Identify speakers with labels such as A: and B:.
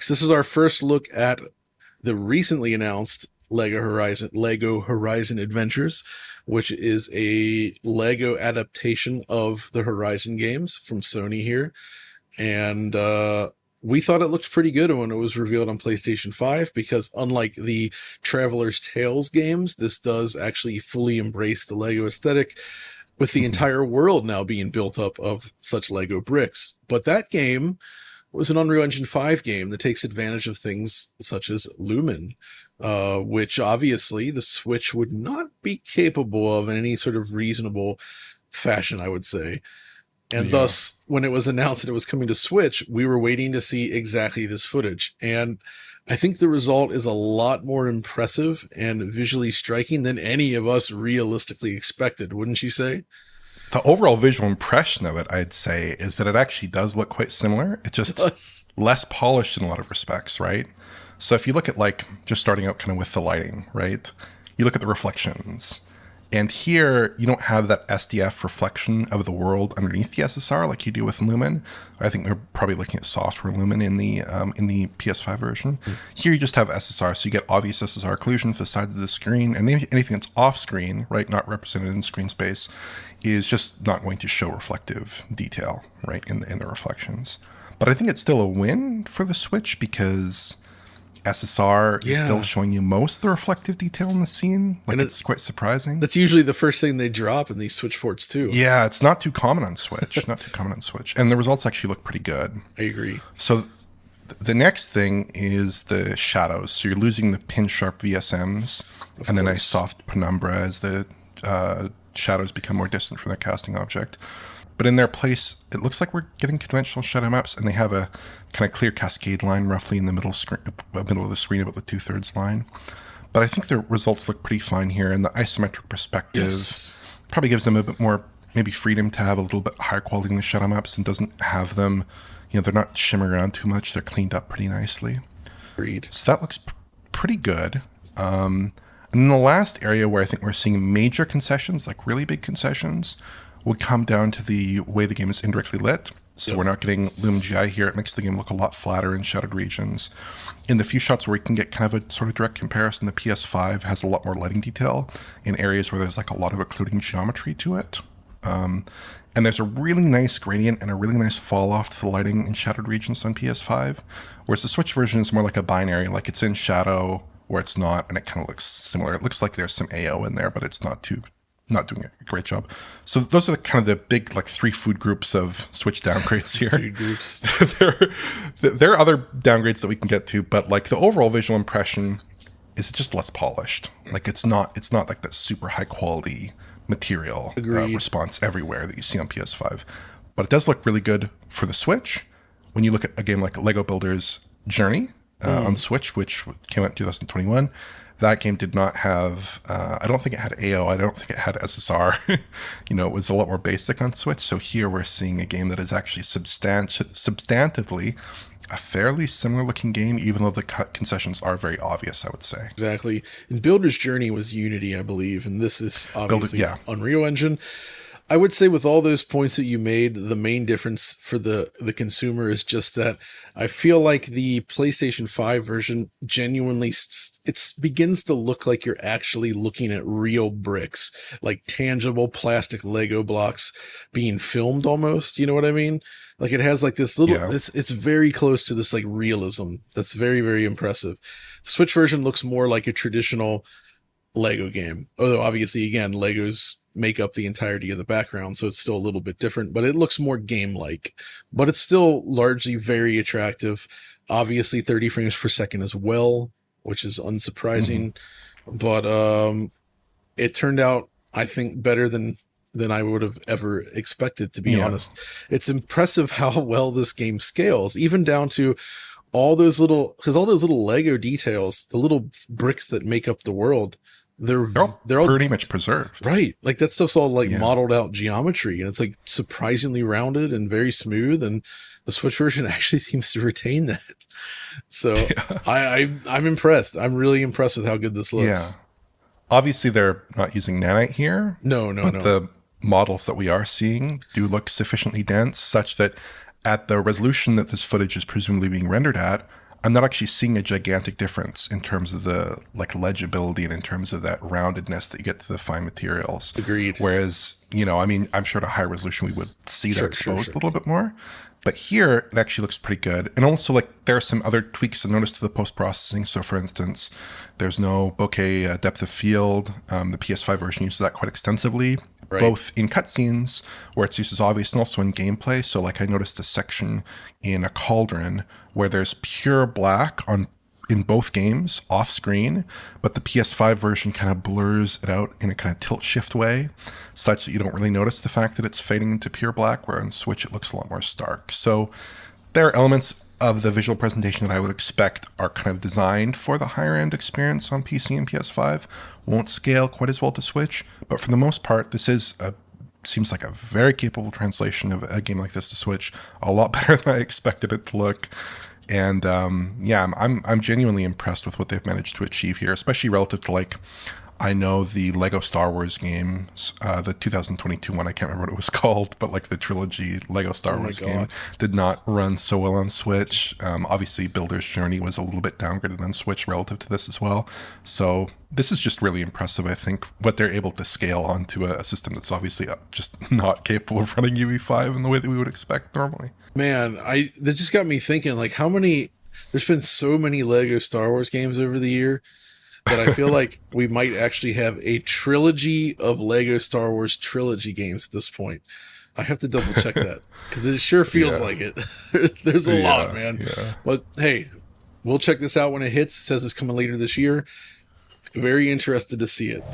A: because this is our first look at the recently announced Lego Horizon Adventures, which is a Lego adaptation of the Horizon games from Sony here. And we thought it looked pretty good when it was revealed on PlayStation 5, because unlike the Traveler's Tales games, this does actually fully embrace the Lego aesthetic, with the entire world now being built up of such Lego bricks. But that game was an Unreal Engine 5 game that takes advantage of things such as Lumen, which obviously the Switch would not be capable of in any sort of reasonable fashion, I would say. And thus, when it was announced that it was coming to Switch, we were waiting to see exactly this footage. And I think the result is a lot more impressive and visually striking than any of us realistically expected, wouldn't you say?
B: The overall visual impression of it, I'd say, is that it actually does look quite similar. It's just less polished in a lot of respects, right? So if you look at, like, just starting out kind of with the lighting, right? You look at the reflections. And here, you don't have that SDF reflection of the world underneath the SSR like you do with Lumen. I think they're probably looking at software Lumen in the PS5 version. Here, you just have SSR, so you get obvious SSR occlusion to the side of the screen, and anything that's off screen, right, not represented in screen space, is just not going to show reflective detail, right, in the reflections. But I think it's still a win for the Switch, because SSR is still showing you most of the reflective detail in the scene. Like, it's quite surprising.
A: That's usually the first thing they drop in these Switch ports too.
B: Yeah, it's not too common on Switch. And the results actually look pretty good.
A: I agree.
B: So the next thing is the shadows. So you're losing the pin sharp VSMs and then a soft penumbra as the shadows become more distant from the casting object. But in their place, it looks like we're getting conventional shadow maps, and they have a kind of clear cascade line roughly in the middle of the screen, about the 2/3 line. But I think the results look pretty fine here, and the isometric perspective probably gives them a bit more maybe freedom to have a little bit higher quality in the shadow maps, and doesn't have them, they're not shimmering around too much. They're cleaned up pretty nicely.
A: Agreed.
B: So that looks pretty good. And then the last area where I think we're seeing major concessions, like really big concessions, would come down to the way the game is indirectly lit. So we're not getting Lumen GI here. It makes the game look a lot flatter in shadowed regions. In the few shots where we can get kind of a sort of direct comparison, the PS5 has a lot more lighting detail in areas where there's like a lot of occluding geometry to it. And there's a really nice gradient and a really nice fall off to the lighting in shadowed regions on PS5, whereas the Switch version is more like a binary, like it's in shadow or it's not, and it kind of looks similar. It looks like there's some AO in there, but it's not doing a great job. So those are kind of the big, like, 3 food groups of Switch downgrades here.
A: Food groups.
B: there are other downgrades that we can get to, but like the overall visual impression is just less polished. Like it's not like that super high quality material response everywhere that you see on PS5. But it does look really good for the Switch. When you look at a game like Lego Builder's Journey on Switch, which came out in 2021, that game did not have, I don't think it had AO, I don't think it had SSR. It was a lot more basic on Switch. So here we're seeing a game that is actually substantively a fairly similar looking game, even though the concessions are very obvious, I would say.
A: Exactly. And Builder's Journey was Unity, I believe, and this is obviously Unreal Engine. I would say with all those points that you made, the main difference for the consumer is just that I feel like the PlayStation 5 version genuinely, it begins to look like you're actually looking at real bricks, like tangible plastic Lego blocks being filmed almost. You know what I mean? Like it has like this little, it's very close to this like realism. That's very, very impressive. The Switch version looks more like a traditional Lego game. Although obviously, again, Legos make up the entirety of the background, so it's still a little bit different, but it looks more game-like. But it's still largely very attractive. Obviously 30 frames per second as well, which is unsurprising. But it turned out, I think, better than I would have ever expected, to be honest. It's impressive how well this game scales, even down to all those little Lego details, the little bricks that make up the world. They're all
B: pretty much preserved,
A: right? Like that stuff's all like modeled out geometry, and it's like surprisingly rounded and very smooth. And the Switch version actually seems to retain that. So I'm impressed. I'm really impressed with how good this looks.
B: Yeah. Obviously, they're not using nanite here.
A: No.
B: The models that we are seeing do look sufficiently dense, such that at the resolution that this footage is presumably being rendered at, I'm not actually seeing a gigantic difference in terms of the like legibility and in terms of that roundedness that you get to the fine materials.
A: Agreed.
B: Whereas, I mean, I'm sure at a high resolution we would see that exposed a little bit more. But here, it actually looks pretty good. And also, like, there are some other tweaks I noticed to the post-processing. So, for instance, there's no bokeh depth of field. The PS5 version uses that quite extensively, both in cutscenes, where its use is obvious, and also in gameplay. So, like, I noticed a section in a cauldron where there's pure black in both games off screen, but the PS5 version kind of blurs it out in a kind of tilt shift way, such that you don't really notice the fact that it's fading into pure black, where on Switch it looks a lot more stark. So there are elements of the visual presentation that I would expect are kind of designed for the higher end experience on PC and PS5. Won't scale quite as well to Switch, but for the most part, this seems like a very capable translation of a game like this to Switch. A lot better than I expected it to look. And I'm genuinely impressed with what they've managed to achieve here, especially relative to, like, I know the Lego Star Wars games, the 2022 one, I can't remember what it was called, but like the trilogy Lego Star Wars game did not run so well on Switch. Obviously, Builder's Journey was a little bit downgraded on Switch relative to this as well. So this is just really impressive, I think, what they're able to scale onto a system that's obviously just not capable of running UE5 in the way that we would expect normally.
A: Man, that just got me thinking, like, there's been so many Lego Star Wars games over the year that I feel like we might actually have a trilogy of Lego Star Wars trilogy games at this point. I have to double check that because it sure feels like it. There's a lot, man. Yeah. But hey, we'll check this out when it hits. It says it's coming later this year. Very interested to see it.